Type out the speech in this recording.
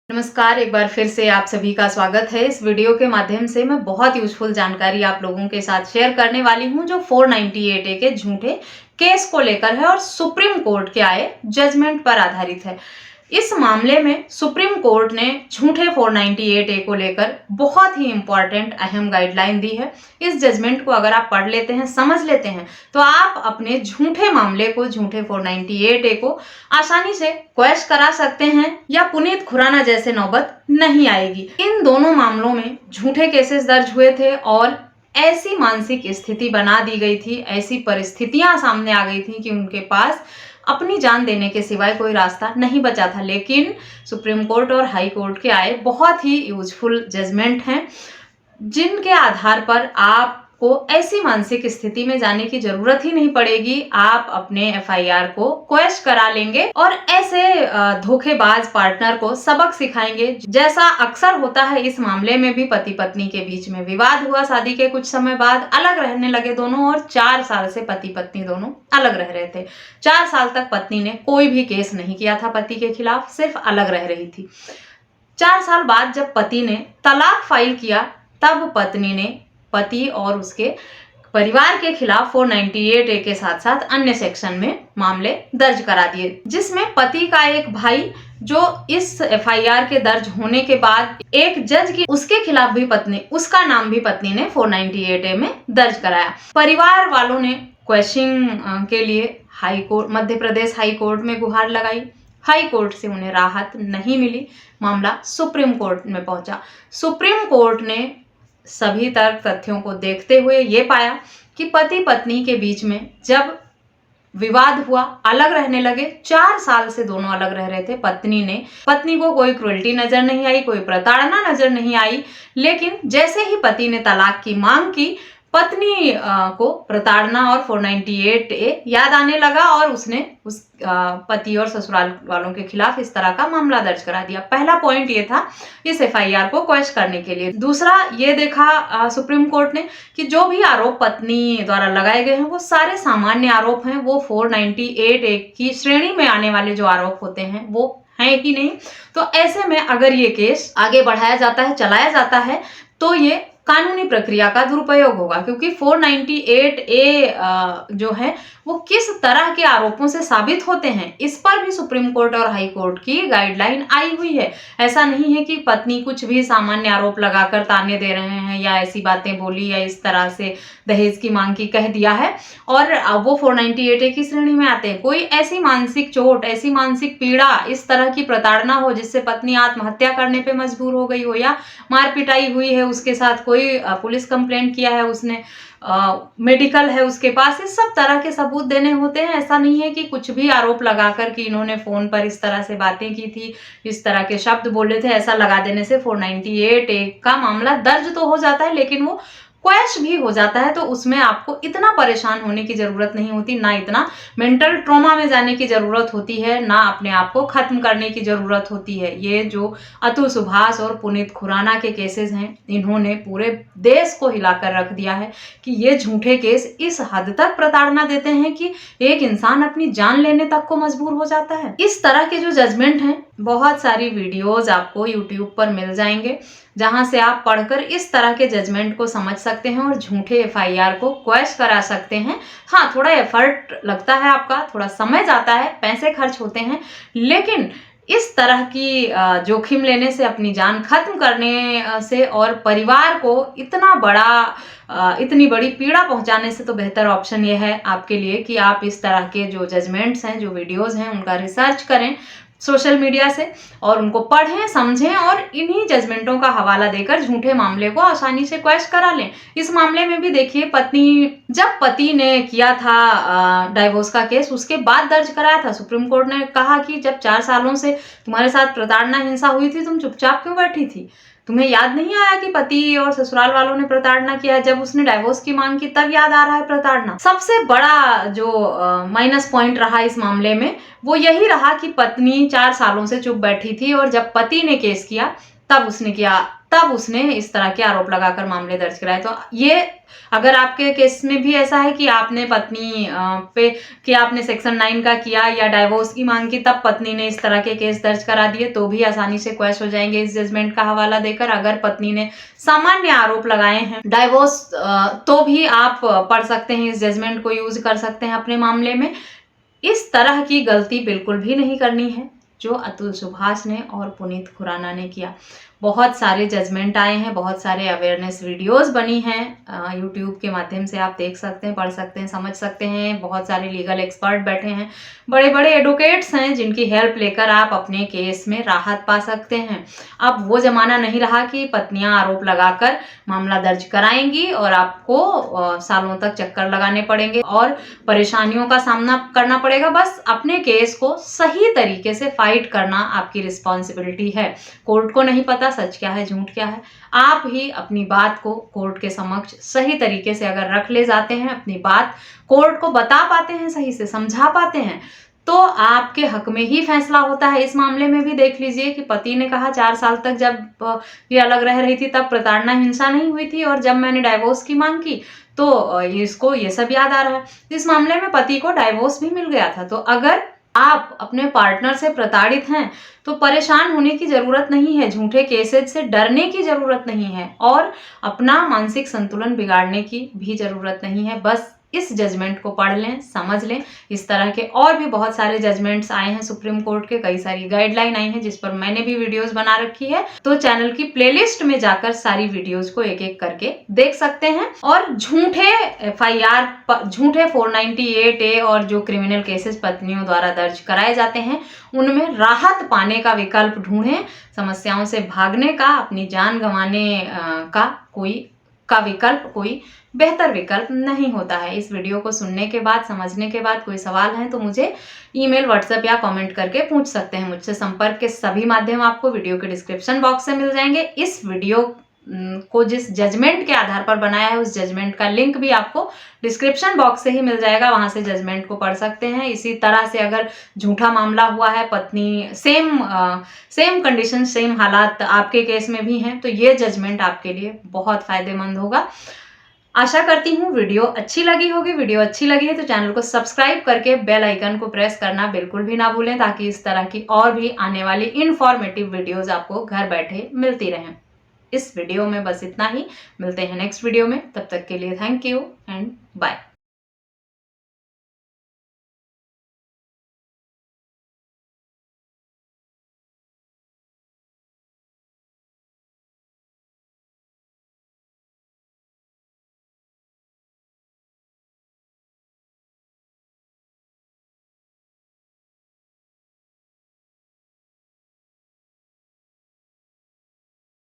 नमस्कार, एक बार फिर से आप सभी का स्वागत है। इस वीडियो के माध्यम से मैं बहुत यूजफुल जानकारी आप लोगों के साथ शेयर करने वाली हूं जो 498A के झूठे केस को लेकर है और सुप्रीम कोर्ट के आए जजमेंट पर आधारित है। इस मामले में सुप्रीम कोर्ट ने झूठे 498A को लेकर बहुत ही इंपॉर्टेंट अहम गाइडलाइन दी है। इस जजमेंट को अगर आप पढ़ लेते हैं, समझ लेते हैं, तो आप अपने झूठे मामले को, झूठे 498A को आसानी से क्वैश करा सकते हैं या पुनीत खुराना जैसे नौबत नहीं आएगी। इन दोनों मामलों में झूठे केसेस दर्ज हुए थे और ऐसी मानसिक स्थिति बना दी गई थी, ऐसी परिस्थितियां सामने आ गई थी कि उनके पास अपनी जान देने के सिवाय कोई रास्ता नहीं बचा था। लेकिन सुप्रीम कोर्ट और हाई कोर्ट के आए बहुत ही यूजफुल जजमेंट हैं जिनके आधार पर आपको ऐसी मानसिक स्थिति में जाने की जरूरत ही नहीं पड़ेगी। आप अपने एफआईआर को क्वैश करा लेंगे और ऐसे धोखेबाज पार्टनर को सबक सिखाएंगे। जैसा अक्सर होता है, इस मामले में भी पति पत्नी के बीच में विवाद हुआ, शादी के कुछ समय बाद अलग रहने लगे दोनों और 4 साल से पति पत्नी दोनों अलग रह रहे थे। 4 साल तक पत्नी ने कोई भी केस नहीं किया था पति के खिलाफ, सिर्फ अलग रह रही थी। 4 साल बाद जब पति ने तलाक फाइल किया, तब पत्नी ने पति और उसके परिवार के खिलाफ 498A के साथ साथ अन्य सेक्शन में मामले दर्ज करा दिए, जिसमें पति का एक भाई जो इस एफआईआर के दर्ज होने के बाद एक जज की उसके खिलाफ भी उसका नाम भी पत्नी ने 498A में दर्ज कराया। परिवार वालों ने क्वेश्चनिंग के लिए high court, Madhya Pradesh high court में गुहार लगाई। हाई कोर्ट से उन्हें राहत नहीं मिली, मामला सुप्रीम कोर्ट में पहुंचा। सुप्रीम कोर्ट ने सभी तर्क तथ्यों को देखते हुए ये पाया कि पति पत्नी के बीच में जब विवाद हुआ, अलग रहने लगे, 4 साल से दोनों अलग रह रहे थे। पत्नी को कोई क्रूएल्टी नजर नहीं आई, कोई प्रताड़ना नजर नहीं आई, लेकिन जैसे ही पति ने तलाक की मांग की, पत्नी को प्रताड़ना और 498A याद आने लगा और उसने उस पति और ससुराल वालों के खिलाफ इस तरह का मामला दर्ज करा दिया। पहला पॉइंट ये था इस एफआईआर को क्वैश करने के लिए। दूसरा ये देखा सुप्रीम कोर्ट ने कि जो भी आरोप पत्नी द्वारा लगाए गए हैं वो सारे सामान्य आरोप हैं, वो 498A की श्रेणी में आने वाले जो आरोप होते हैं वो है कि नहीं। तो ऐसे में अगर ये केस आगे बढ़ाया जाता है, चलाया जाता है, तो ये कानूनी प्रक्रिया का दुरुपयोग होगा, क्योंकि 498A जो है वो किस तरह के आरोपों से साबित होते हैं, इस पर भी सुप्रीम कोर्ट और हाई कोर्ट की गाइडलाइन आई हुई है। ऐसा नहीं है कि पत्नी कुछ भी सामान्य आरोप लगाकर ताने दे रहे हैं या ऐसी बातें बोली या इस तरह से दहेज की मांग की कह दिया है और वो 498A की श्रेणी में आते हैं। कोई ऐसी मानसिक चोट, ऐसी मानसिक पीड़ा, इस तरह की प्रताड़ना हो जिससे पत्नी आत्महत्या करने पे मजबूर हो गई हो या मार पिटाई हुई है, उसके साथ कोई पुलिस कंप्लेंट किया है उसने, मेडिकल है उसके पास, इस सब तरह के सबूत देने होते हैं। ऐसा नहीं है कि कुछ भी आरोप लगाकर कि इन्होंने फोन पर इस तरह से बातें की थी, इस तरह के शब्द बोले थे, ऐसा लगा देने से 498A का मामला दर्ज तो हो जाता है लेकिन वो क्वैश भी हो जाता है। तो उसमें आपको इतना परेशान होने की जरूरत नहीं होती, ना इतना मेंटल ट्रॉमा में जाने की जरूरत होती है, ना अपने आप को खत्म करने की जरूरत होती है। ये जो अतुल सुभाष और पुनीत खुराना के केसेस हैं, इन्होंने पूरे देश को हिलाकर रख दिया है कि ये झूठे केस इस हद तक प्रताड़ना देते हैं कि एक इंसान अपनी जान लेने तक को मजबूर हो जाता है। इस तरह के जो जजमेंट हैं, बहुत सारी वीडियोज आपको यूट्यूब पर मिल जाएंगे जहां से आप पढ़कर इस तरह के जजमेंट को समझ सकते हैं और झूठे एफआईआर को क्वैश करा सकते हैं। हाँ, थोड़ा एफर्ट लगता है, आपका थोड़ा समय जाता है, पैसे खर्च होते हैं, लेकिन इस तरह की जोखिम लेने से, अपनी जान खत्म करने से और परिवार को इतनी बड़ी पीड़ा पहुंचाने से तो बेहतर ऑप्शन यह है आपके लिए कि आप इस तरह के जो जजमेंट्स हैं, जो वीडियोस हैं, उनका रिसर्च करें सोशल मीडिया से और उनको पढ़ें, समझें और इन्हीं जजमेंटों का हवाला देकर झूठे मामले को आसानी से क्वैश करा लें। इस मामले में भी देखिए, जब पति ने किया था डाइवोर्स का केस, उसके बाद दर्ज कराया था। सुप्रीम कोर्ट ने कहा कि जब 4 सालों से तुम्हारे साथ प्रताड़ना, हिंसा हुई थी, तुम चुपचाप क्यों बैठी थी? तुम्हें याद नहीं आया कि पति और ससुराल वालों ने प्रताड़ना किया है? जब उसने डाइवोर्स की मांग की तब याद आ रहा है प्रताड़ना? सबसे बड़ा जो माइनस पॉइंट रहा इस मामले में वो यही रहा कि पत्नी 4 सालों से चुप बैठी थी और जब पति ने केस किया तब उसने किया तब उसने इस तरह के आरोप लगाकर मामले दर्ज कराए। तो ये अगर आपके केस में भी ऐसा है कि आपने पत्नी पे कि आपने सेक्शन 9 का किया या डाइवोर्स की मांग की, तब पत्नी ने इस तरह के केस दर्ज करा दिए, तो भी आसानी से क्वैश हो जाएंगे इस जजमेंट का हवाला देकर। अगर पत्नी ने सामान्य आरोप लगाए हैं डाइवोर्स, तो भी आप पढ़ सकते हैं, इस जजमेंट को यूज कर सकते हैं अपने मामले में। इस तरह की गलती बिल्कुल भी नहीं करनी है जो अतुल सुभाष ने और पुनीत खुराना ने किया। बहुत सारे जजमेंट आए हैं, बहुत सारे अवेयरनेस वीडियोस बनी हैं, यूट्यूब के माध्यम से आप देख सकते हैं, पढ़ सकते हैं, समझ सकते हैं। बहुत सारे लीगल एक्सपर्ट बैठे हैं, बड़े बड़े एडवोकेट्स हैं जिनकी हेल्प लेकर आप अपने केस में राहत पा सकते हैं। अब वो जमाना नहीं रहा कि पत्नियां आरोप लगाकर मामला दर्ज कराएंगी और आपको सालों तक चक्कर लगाने पड़ेंगे और परेशानियों का सामना करना पड़ेगा। बस अपने केस को सही तरीके से फाइट करना आपकी रिस्पॉन्सिबिलिटी है। कोर्ट को नहीं पता सच क्या है झूठ क्या है, आप ही अपनी बात को कोर्ट के समक्ष सही तरीके से अगर रख ले जाते हैं, अपनी बात कोर्ट को बता पाते हैं, सही से समझा पाते हैं, तो आपके हक में ही फैसला होता है। इस मामले में भी देख लीजिए कि पति ने कहा 4 साल तक जब ये अलग रह रही थी तब प्रताड़ना हिंसा नहीं हुई थी, और जब मैंने डाइवोर्स की मांग की तो इसको ये सब याद आ रहा है। इस मामले में पति को डाइवोर्स भी मिल गया था। तो अगर आप अपने पार्टनर से प्रताड़ित हैं तो परेशान होने की जरूरत नहीं है, झूठे केसेज से डरने की जरूरत नहीं है और अपना मानसिक संतुलन बिगाड़ने की भी जरूरत नहीं है। बस इस जजमेंट को पढ़ लें, समझ लें। इस तरह के और भी बहुत सारे जजमेंट्स आए हैं सुप्रीम कोर्ट के, कई सारी गाइडलाइन आई हैं जिस पर मैंने भी वीडियोस बना रखी है, तो चैनल की प्लेलिस्ट में जाकर सारी वीडियोस को एक एक करके देख सकते हैं। और झूठे FIR, झूठे 498A और जो क्रिमिनल केसेस पत्नियों द्वारा दर्ज कराए जाते हैं उनमें राहत पाने का विकल्प ढूंढें। समस्याओं से भागने का, अपनी जान गंवाने का विकल्प कोई बेहतर विकल्प नहीं होता है। इस वीडियो को सुनने के बाद, समझने के बाद कोई सवाल है तो मुझे ईमेल, व्हाट्सएप या कमेंट करके पूछ सकते हैं। मुझसे संपर्क के सभी माध्यम आपको वीडियो के डिस्क्रिप्शन बॉक्स से मिल जाएंगे। इस वीडियो को जिस जजमेंट के आधार पर बनाया है उस जजमेंट का लिंक भी आपको डिस्क्रिप्शन बॉक्स से ही मिल जाएगा, वहां से जजमेंट को पढ़ सकते हैं। इसी तरह से अगर झूठा मामला हुआ है, पत्नी सेम कंडीशन, सेम हालात आपके केस में भी हैं, तो ये जजमेंट आपके लिए बहुत फायदेमंद होगा। आशा करती हूँ वीडियो अच्छी लगी होगी। वीडियो अच्छी लगी है तो चैनल को सब्सक्राइब करके बेल आइकन को प्रेस करना बिल्कुल भी ना भूलें, ताकि इस तरह की और भी आने वाली इंफॉर्मेटिव वीडियोस आपको घर बैठे मिलती रहें। इस वीडियो में बस इतना ही, मिलते हैं नेक्स्ट वीडियो में। तब तक के लिए थैंक यू एंड बाय।